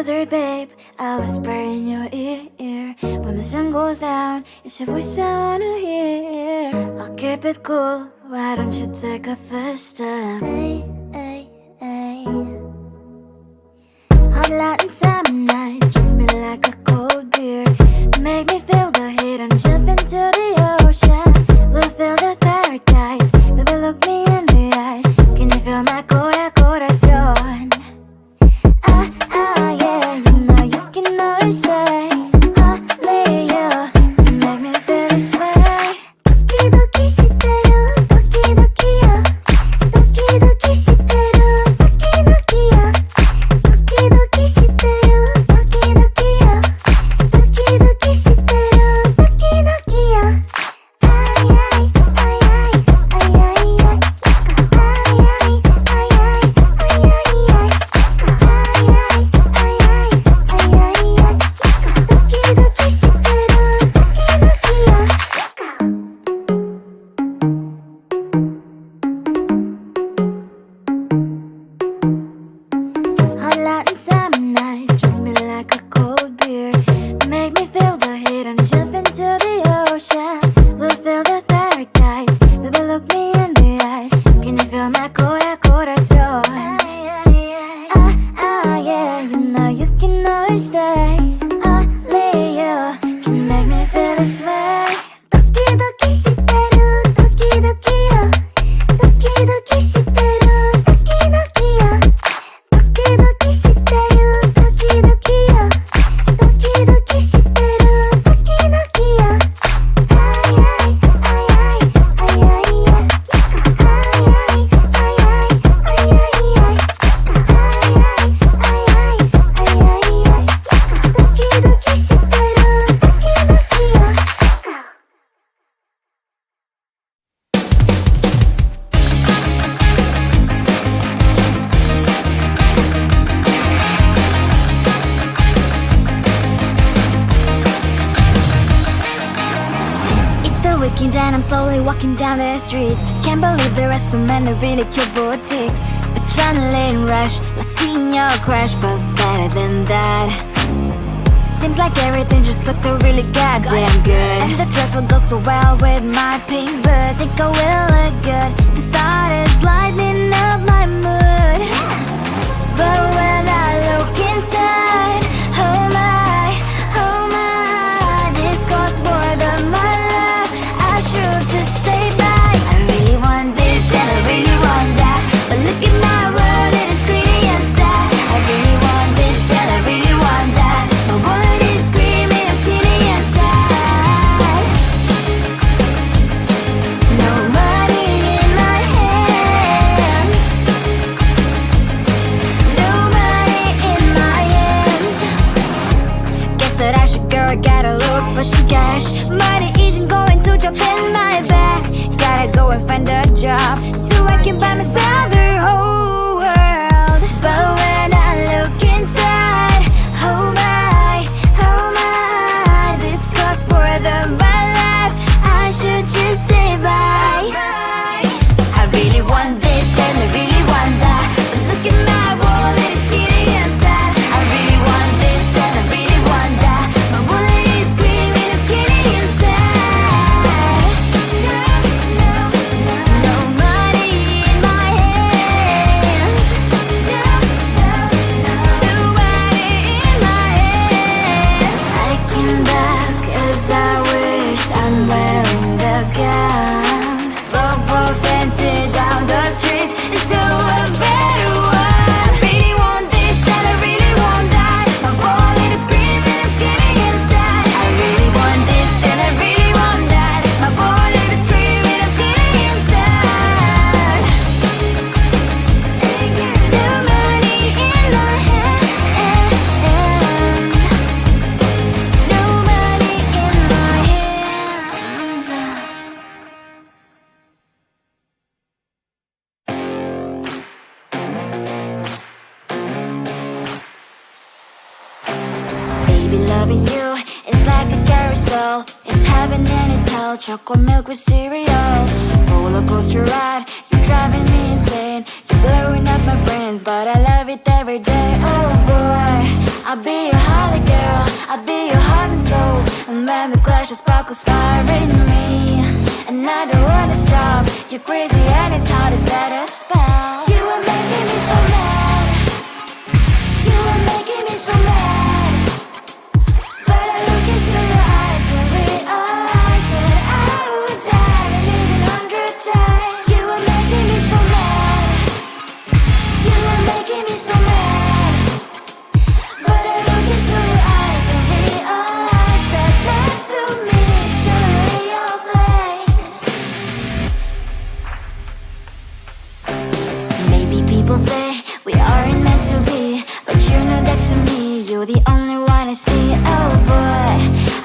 closer, babe. I'll whisper in your ear. When the sun goes down, it's your voice I wanna hear. I'll keep it cool, why don't you take a first step? Hey, hey, hey. Hot Latin summer nights, treat me like a cold beer. Make me feel the heat and jump into the ocean. We'll feel the paradise, baby look me in the eyes. Can you feel my corazón? Yeah, you know you can always stay. Only you can make me feel this way. 도끼도끼 시대로 도끼도끼야. 도끼도끼 시대로 도끼도끼야. 도끼도끼 시대로 도끼도끼야. 도끼도끼 시대로 도끼도끼야. 아이아이 아이아이 아이아이 아이아이 아이아이 Hot Latin summer nights, treat me like a cold beer. Make me feel the heat and jump into the ocean. We'll feel the paradise, baby look me in the eyes. Can you feel my corazón? Yeah, you know you can always stay. Only you can make me feel this way. 도끼도끼 시대로 도끼도끼야. 도끼도끼 시대로 도끼도끼야. 도끼도끼 시대로 도끼도끼야. 도끼도끼 시대로 도끼도끼야. 아이아이 아이아이 아이아이 아이아이 아이아이 도끼도끼 시대로 도끼도끼야. It's the weekend and I'm slowly walking down the streets. Can't believe there are so many really cute boutiques. Adrenaline rush, like seeing your crush, but better than that. Seems like everything just looks so really goddamn good. And the dress will go so well with my pink boots. Think I will look good, the start is lighting up my mood. But when I look inside, oh my, this costs more than my love. I should just say bye. I really want this and I really want that, but look at my world, it is greedy and sad. I really want this and I really want that. My wallet is screaming, I'm skinny and sad. No money in my hand. No money in my hand. Guess that I should go, gotta look for some cash. Money isn't going to jump in my bag. Gotta go and find a job so I can buy myself the whole world. But when I look inside, oh my, this costs more than my life. I should just say bye. I really want this and I really want that, but look at my wallet, it's skinny and sad. I really want this and I really want that. My wallet is screaming, I'm skinny and sad. No money in my hand. No money in my hand. I came back 'cause I wish I'm wearing the gown. Roll fancy down the streets into a better one. Really want this and I really want that. My wallet is screaming, I'm skinny inside. I really want this and I really want that. My wallet is screaming, I'm skinny inside. No money in my hand. No money in my hands. Baby, loving you is like a carousel. It's heaven and it's hell. Chocolate milk with cereal. Roller coaster ride, you're driving me insane. You're blowing up my brains, but I love it every day. Oh boy, I'll be your holly girl, I'll be your heart and soul. And when we clash, the sparkles fire in me. And I don't wanna stop. You're crazy and it's hard as that a spell. You are making me so mad. You are making me so mad. But I look into your eyes and realize that I would die and even 100 times. You are making me so mad. You are making me so mad. But I look into your eyes and realize that next to me is surely your place. Maybe people say we aren't meant to be, but you know that to me you're the only one I see. Oh boy,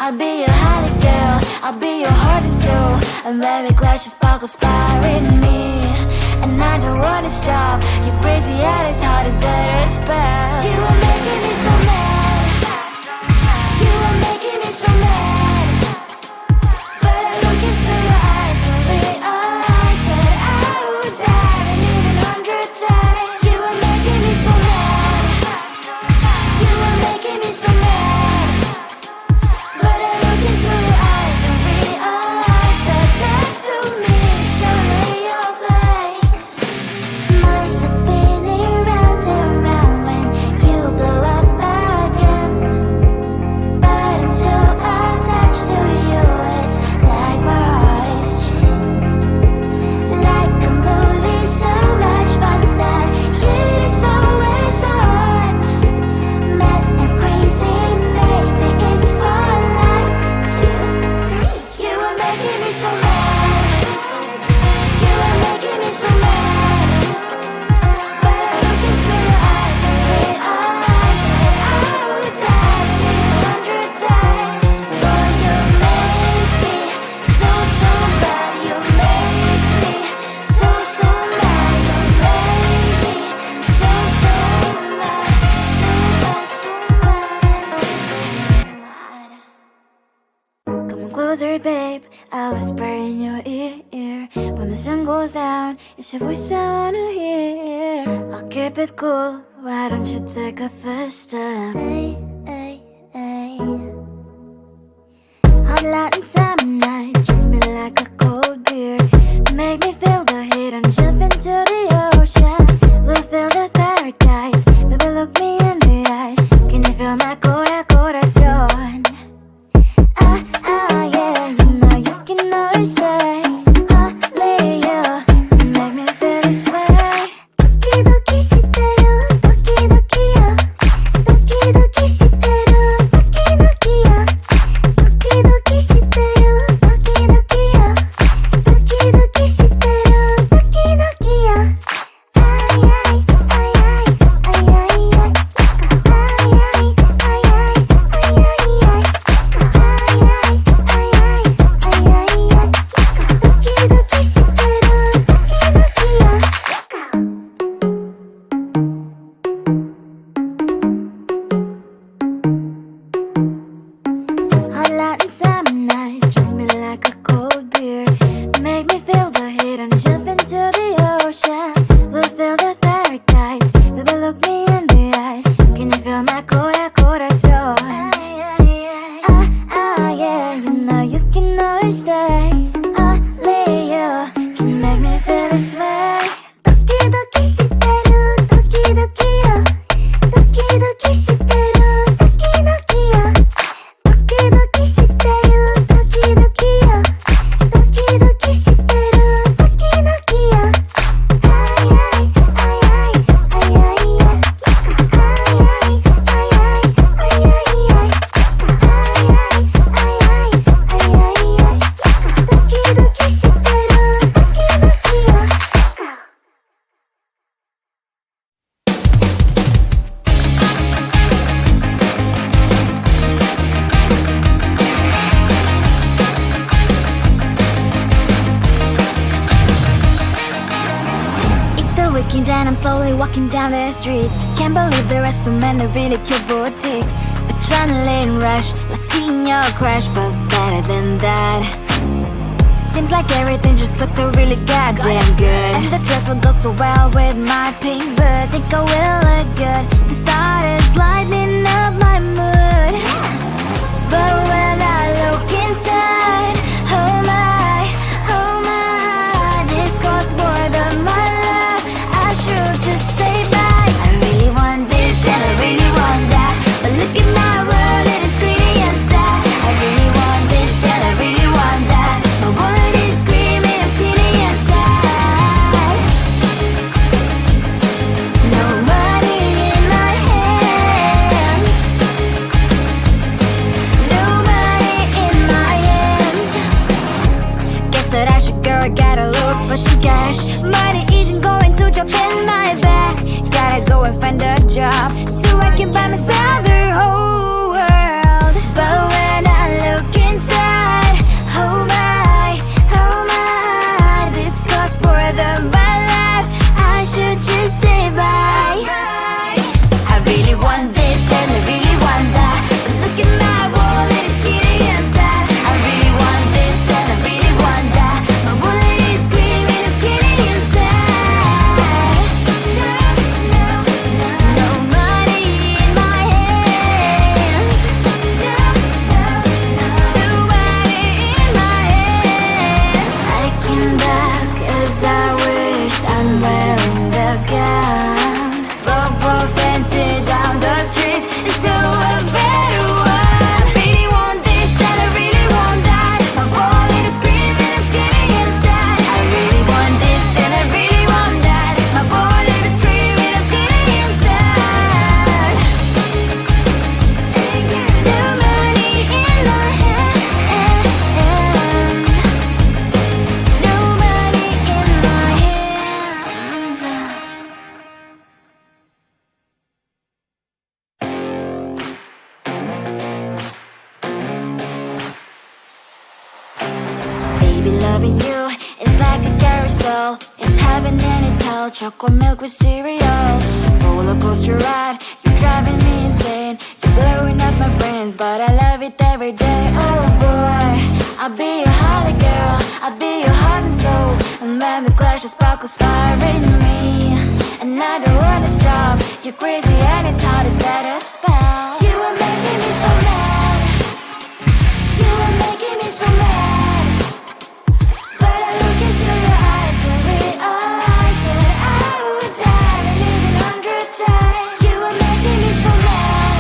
I'll be your holly girl, I'll be your heart and soul. And when we clash, the sparkles fire in me. And I don't wanna stop. You're crazy and as hard as that a spell. You are making me so mad. You are making me so mad. But I look into your eyes and realize that I would die and even 100 times. You are making me so mad. You are making me so mad. But I look into your eyes and realize that next to me is surely your place. Mind was spinning round and round when you blow up again. But I'm so attached to you, it's like my heart is chained. Like a movie, so much fun that it is always on. Mad and crazy, maybe it's for life. You are making me so mad. You are making me so mad. But I look into your eyes and realize that I would die and even 100 times. Boy, you make me so, so bad. You make me so, so mad. You make me so, so mad. So bad, so mad. Come on closer, babe, I'll whisper in your ear. When the sun goes down, it's your voice I wanna hear. I'll keep it cool, why don't you take a first step? Hey, hey, hey. Hot light and summer nights, treat me like a cold beer. Make me feel the heat and jump into the ocean. We'll feel the paradise, baby look me in the eyes. Can you feel my corazón? Yeah, you know you can always stay. Only you can make me feel this way. Doki doki shiteru, doki doki yo. Doki doki shiteru, doki doki yo. Doki doki shiteru, doki doki yo. Doki doki shiteru, doki doki yo. Ay ay ay ay ay ay ay. Ay ay ay ay ay ay ay. Hot light and summer nights, treat me like a cold beer. Make me feel the heat and jump into the ocean. We'll feel the paradise, baby look me in the eyes. Can you feel my corazón? Yeah, you know you can always stay. Only you can make me feel this way. Doki doki shiteru, doki doki yo. Doki doki shiteru, doki doki yo. Doki doki shiteru, doki doki yo. Doki doki shiteru, doki doki yo. Ay ay ay ay ay ay ay. Ay ay ay ay ay ay ay. And I'm slowly walking down the streets. Can't believe there are so many really cute boutiques. Adrenaline rush, like seeing your crush, but better than that. Seems like everything just looks so really goddamn good. And the dress will go so well with my pink boots. Think I will look good. The start is lighting up my mood. But when I look inside, oh my, this costs more than my love. I should just say bye. I really want this and I really want that, but look at my world and it's greedy and sad. I really want this and I really want that, my wallet is screaming, I'm skinny and sad. No money in my hands, no money in my hands. Guess that I should go, I gotta look for some cash. Money isn't going to jump in my back. Gotta go and find a job so I can buy myself the whole world. But when I look inside, oh my, this costs more than my life. I should just say bye. I really want this and I really want that, but look at my wallet, it's skinny and sad. I really want this and I really want that, my wallet is screaming, I'm skinny and sad. No money in my hands, no money in my hands. I came back as I wish, I'm wearing the gown. Robo fancy down the street into a better one. I really want this and I really want that, my wallet is screaming, I'm skinny and sad. I really want this and I really want that, my wallet is screaming, I'm skinny and sad. No money in my hands, no money in my hands. Baby, loving you is like a carousel. It's heaven and it's hell. Chocolate milk with cereal. Roller coaster ride. You're driving me insane. You're blowing up my brains, but I love it every day. Oh boy, I'll be your holly girl. I'll be your heart and soul. And when we clash, the sparkles fire in me. And I don't wanna stop. You're crazy and it's hard as that a spell. You are making me so mad. You are making me so mad. But I look into your eyes and realize that I would die and even 100 times. You are making me so mad.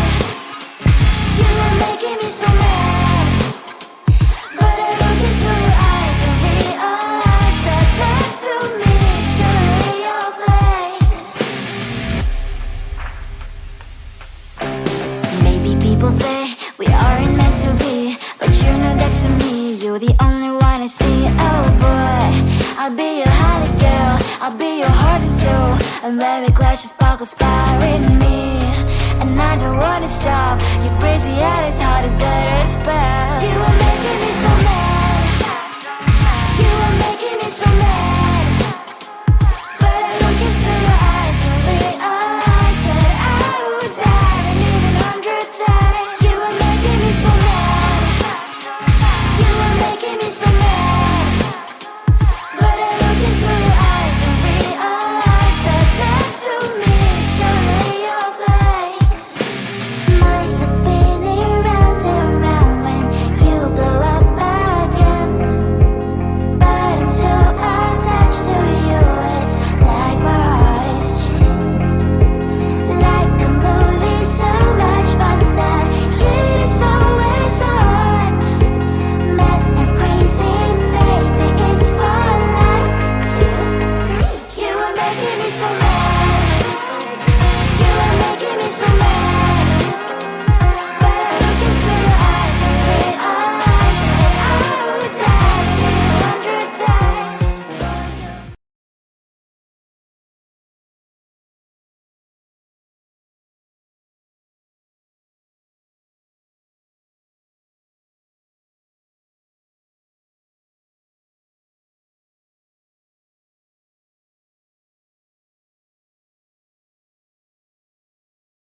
You are making me so mad. But I look into your eyes and realize that next to me is surely your place. Maybe people say we aren't meant to be, but you know that to me, you're the only one I see. Oh boy, I'll be your holly girl, I'll be your heart and soul. And when we clash, the sparkles fire in me. And I don't wanna stop. You're crazy and as hard as that a spell. You are making me so